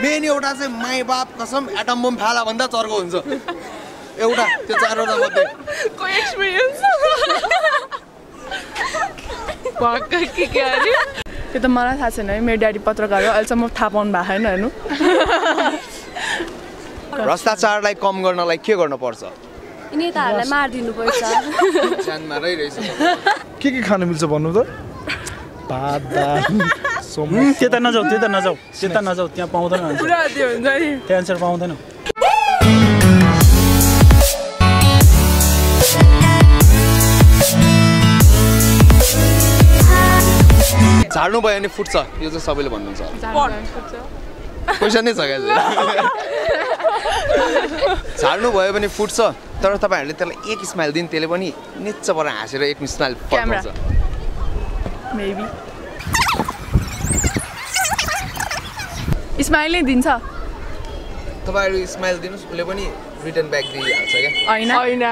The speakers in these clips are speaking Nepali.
मेन एउटा चाहिँ माई बाप कसम एटम बम फाला भन्दा चर्को हुन्छ एउटा त्यो चारवटा मध्ये कोही एक्सपिरियन्स पक्का के अरे त्यो त मलाई थाहा छैन है मेरो ड्याडी पत्रकार हो अहिलेसम्म थाहा पाउनु भएको छैन हेर्नु भ्रष्टाचारलाई कम गर्नलाई के गर्न पर्छ नेताहरूलाई मारिदिनु पर्छ जानमा रहिरहेछ के खान मिल्छ भन्नु त भात दाल त्यता नजाऊ त्यहाँ पाउँदैन पुरा त्यो हुन्छ नि त्यो एन्सर पाउँदैन झाड्नु भयो भने फुट्छ यो चाहिँ सबैले भन्नुहुन्छ क्वेसन नै छ क्या झाड्नु भयो भने फुट्छ तर तपाईँहरूले त्यसलाई एक स्माइल दिनु त्यसले पनि निच्चबाट हाँसेर एक स्माइल फर्काउँछ मेबी स्माइल नै दिन्छ तपाईँहरू स्माइल दिनुहोस् उसले पनि रिटर्न ब्याक दिइहाल्छ क्या होइन होइन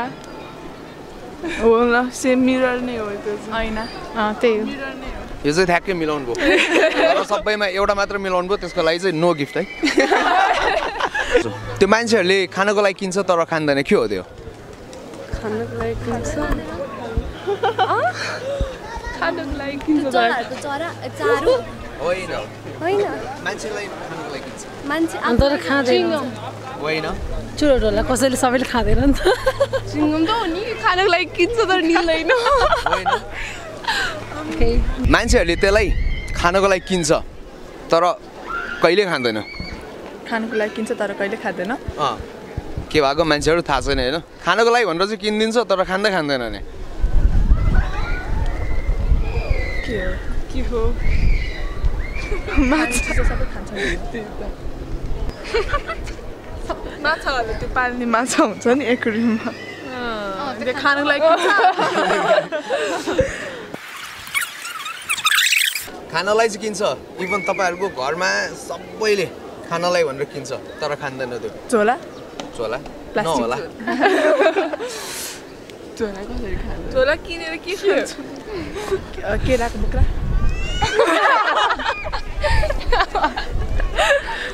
हो ल सेम मिरर नै हो त्यो होइन त्यही हो यो चाहिँ ठ्याक्कै मिलाउनु भयो तर सबैमा एउटा मात्र मिलाउनु भयो त्यसको लागि चाहिँ नो गिफ्ट है त्यो मान्छेहरूले खानको लागि किन्छ तर खाँदैन के हो त्यो खानको लागि किन्छ चरा चारो होइन होइन मान्छेलाई खानको लागि किन्छ मान्छे तर खाँदैन होइन चुरोटहरूलाई कसैले सबैले खाँदैन नि त चिङ्गम त हो नि खानको लागि किन्छ तर निल्दैन मान्छेहरूले त्यसलाई खानको लागि किन्छ तर कहिले खाँदैन खानको लागि किन्छ तर कहिले खाँदैन के भएको मान्छेहरू थाहा छैन होइन खानको लागि भनेर चाहिँ किनिदिन्छ तर खाँदैन नि के हो माछाहरूले त्यो पाल्ने माछा हुन्छ नि एक्वेरियममा त्यो खानको लागि खानलाई चाहिँ किन्छ इभन तपाईँहरूको घरमा सबैले खानलाई भनेर किन्छ तर खाँदैन त्यो झोला नहोला झोला किनेर के खान्छ केराको बोक्रा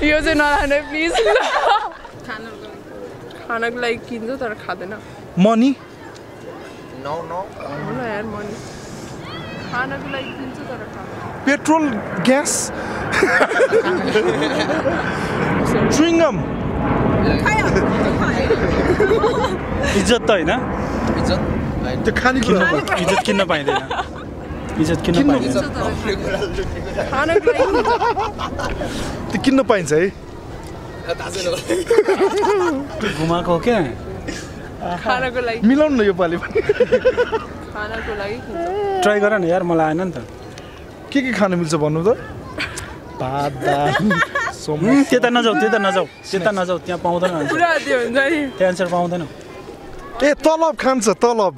यो चाहिँ नराख्नु प्लिज खानको लागि किन्छ तर खाँदैन मनी यार मनी खानको लागि किन्छ तर खाँदैन पेट्रोल ग्यास च्युइङगम इज्जत त होइन त्यो खानेकुरा इज्जत किन्न पाइँदैन इज्जत किन्न पाइँदैन खानको लागि त्यो किन्न पाइन्छ है घुमाएको हो क्या खानको लागि मिलाउनु न यो पालि पनि खानको लागि ट्राई गर न यार मलाई आएन नि त के खान मिल्छ भन्नु त भात दाल त्यता नजाऊ त्यहाँ पाउँदैन पुरा त्यो हुन्छ नि त्यो एन्सर पाउँदैन ए तलब खान्छ तलब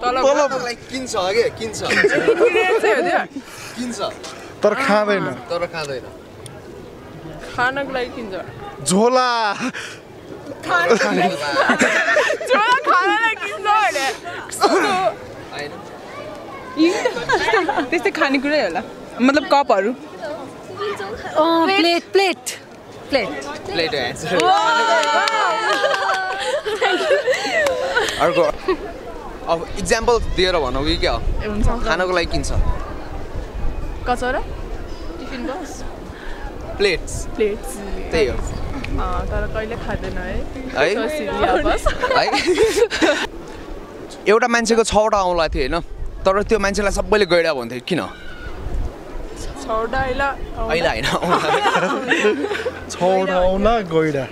तलबलाई किन्छ के किन्छ तर खाँदैन खानको लागि किन्छ झोला खानालाई किन्छ त्यस्तै खानेकुरै होला मतलब कपहरू प्लेट अर्को अब इक्जाम्पल दिएर भनौँ कि क्या खानको लागि किन्छ कचौरा टिफिन बक्स प्लेट्स त्यही हो तर कहिले खाँदैन है एउटा मान्छेको 6वटा औँला थियो होइन तर त्यो मान्छेलाई सबैले गैडा भन्थ्यो किन छौडा होइन 6वटा औँला गैडा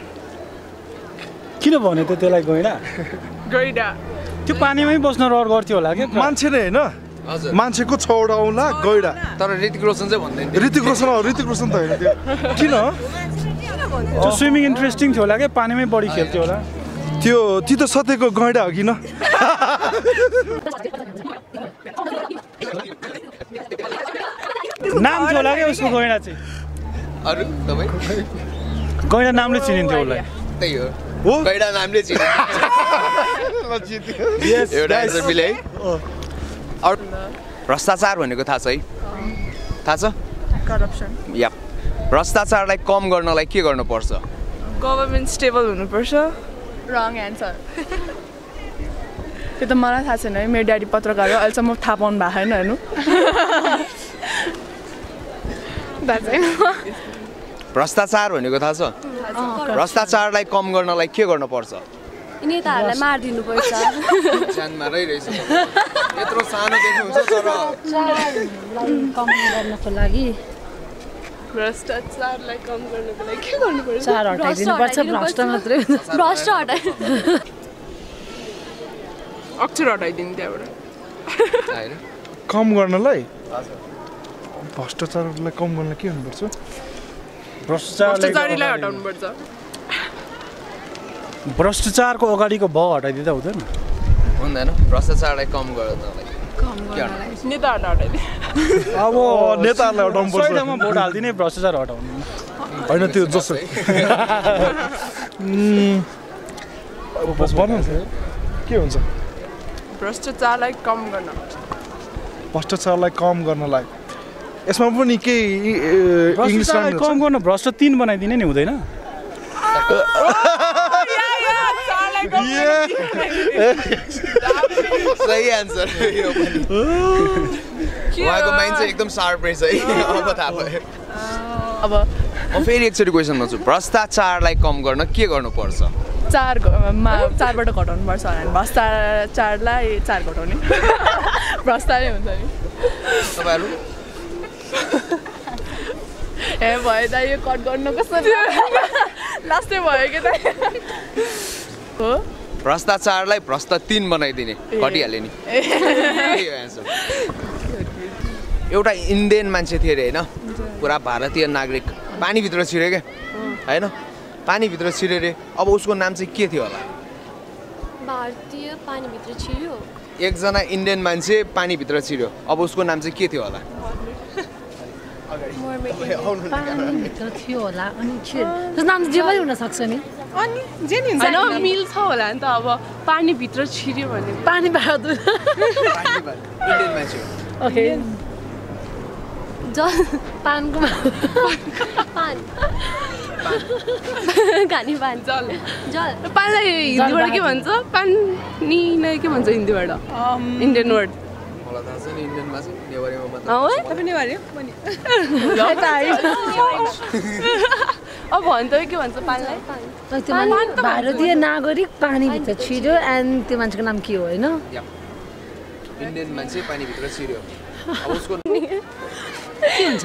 किन भन्यो त त्यसलाई गैडा त्यो पानीमै बस्न रहर गर्थ्यो होला कि मान्छे नै होइन मान्छेको 6वटा औँला गैडा तर ऋतिक रोशन चाहिँ भन्दैन ऋतिक रोशन त होइन त्यो किन त्यो स्विमिङ इन्ट्रेस्टिङ थियो होला क्या पानीमै बढी खेल्थ्यो होला त्यो तितो सतेको गैडा हो किन नाम थियो होला क्या उसको गैडा चाहिँ अरू तपाईँ गैडा नामले चिनिन्थ्यो उसलाई त्यही हो गैडा नामले एउटा एन्सर मिले है अरू भ्रष्टाचार भनेको थाहा छ है थाहा छ करप्सन या भ्रष्टाचारलाई कम गर्नलाई के गर्नुपर्छ? गभर्मेन्ट स्टेबल हुनुपर्छ। रङ एन्सर त्यो त मलाई थाहा छैन है मेरो ड्याडी पत्रकार हो अहिलेसम्म थाहा पाउनु भएको छैन हेर्नु भ्रष्टाचार भनेको थाहा छ? भ्रष्टाचारलाई कम गर्नलाई के गर्नुपर्छ? नेताहरूलाई मारिदिनु पर्छ। ज्यान मारिरहेछ यत्रो सानो देख्नुहुन्छ तर कम गर्नको लागि भ्रष्टाचारलाई कम गर्नको लागि के गर्नुपर्छ? चार हटाइदिनु पर्छ भ्रष्ट मात्रै भ्रष्ट हटाइ अक्षर हटाइदिनु त्यहाँबाट। हैन कम गर्नलाई भ्रष्टाचारलाई कम गर्न के गर्नुपर्छ? भ्रष्टाचारीलाई हटाउनु पर्छ। भ्रष्टाचारको अगाडिको ब हटाइदिँदा हुँदैन? हुँदैन भ्रष्टाचारलाई कम गर्नलाई नेताहरूलाई हटाइदिनु। अब नेताहरूलाई हटाउनु पर्छ। सही भोट हाल्दिने भ्रष्टाचार हटाउनु होइन त्यो जसो के हुन्छ भ्रष्टाचारलाई कम गर्न। भ्रष्टाचारलाई कम गर्नलाई यसमा पनि केही भ्रष्टाचारलाई कम गर्न भ्रष्ट 3 बनाइदिने नि हुँदैन? सही एन्सर यो पनि उहाँको माइन्ड चाहिँ एकदम सार्प रहेछ है अब थाहा भयो। अब म फेरि एकचोटि क्वेसनमा छु भ्रष्टाचारलाई कम गर्न के गर्नुपर्छ? चारबाट घटाउनु पर्छ भने भ्रष्टाचारलाई 4 घटाउने भ्रष्टाचारै हुन्छ नि तपाईहरु ए भयो त यो कट गर्नु कसरी लास्टै भयो के त हो भ्रष्टाचारलाई भ्रष्ट 3 बनाइदिने घटिहाल्यो नि यो एन्सर। एउटा इन्डियन मान्छे थियो अरे हैन पुरा भारतीय नागरिक पानीभित्र छिर्यो के हैन पानीभित्र छिर्यो रे अब उसको नाम चाहिँ के थियो होला? भारतीय पानीभित्र छिर्यो एकजना इन्डियन मान्छे पानीभित्र छिर्यो अब उसको नाम चाहिँ के थियो होला? पानीभित्र थियो होला अनि त्यसको नाम जे पनि हुनसक्छ नि अनि जे नि हुन्छ हैन मिल्छ होला नि त अब पानीभित्र छिर्यो भने पानी बहादुर इन्डियन मान्छे ओके जल पानको पान खाने पान जल जल पानीलाई हिन्दीबाट के भन्छ? पानी नै के भन्छ हिन्दीबाट? इन्डियन वर्ड मलाई थाहा छ नि इन्डियनमा चाहिँ नेवारीमा मात्र तपाईँ नेवारी हो पनि अब भन्छ के भन्छ पानीलाई? त्यो मान्छे भारतीय नागरिक पानीभित्र छिर्यो एन्ड त्यो मान्छेको नाम के हो होइन? इन्डियन मान्छे पानीभित्र छिर्यो अब उसको के हुन्छ?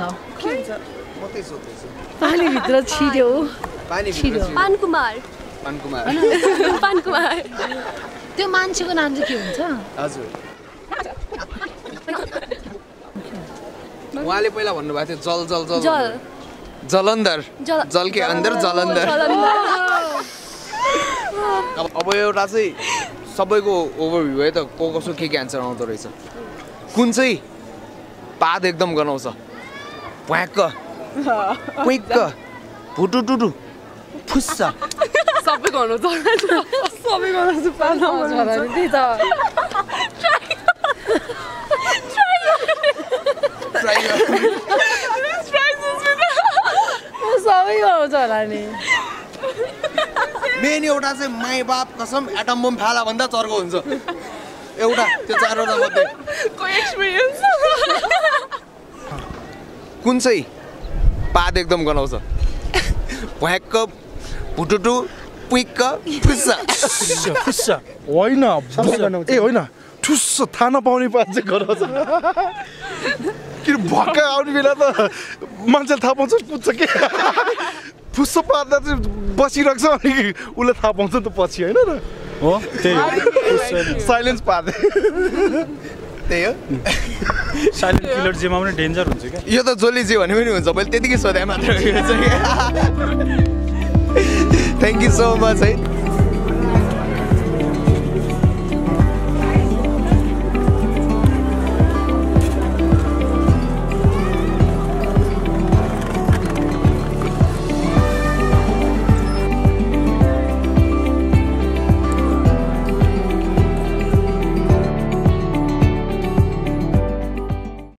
म त्यही सोध्दैछु पानीभित्र छिर्यो पानीभित्र छिर्यो पानकुमार पानकुमार पानकुमार त्यो मान्छेको नाम चाहिँ के हुन्छ? हजुर उहाँले पहिला भन्नुभएको थियो जल जल जल जल जलन्धर जल के अंदर जलन्धर अब एउटा चाहिँ सबैको ओभरभ्यू है त को कसो के आन्सर आउँदो रहेछ। कुन चाहिँ पाद एकदम गनाउँछ? प्वाक्क पुइक्क भुटुटुटु फुस्स सबै गनाउँछ सबै गनाउँछ पान त्यही त सबै गराउँछ होला नि। मेन एउटा चाहिँ माई बाप कसम एटम बम फाला भन्दा चर्को हुन्छ एउटा त्यो चारवटा मध्ये को एक्सपिरियन्स कुन चाहिँ पाद एकदम गनाउँछ? भ्याक्क भुटुटु पुइक्क फुस्स फुस्स होइन ए होइन ठुस्स थाहा नपाउने पाद चाहिँ गराउँछ किन भक्का आउने बेला त मान्छेले थाहा पाउँछ पुग्छ के फुस्स पार्दा चाहिँ बसिरहेको छ अनि उसले थाहा पाउँछ नि त पछि होइन र हो त्यही साइलेन्स पार्दै त्यही हो साइलेन्ट किलर जेमा पनि डेन्जर हुन्छ क्या यो त जसले जे भने पनि हुन्छ मैले त्यतिकै सोधेँ मात्र थ्याङ्क यू सो मच है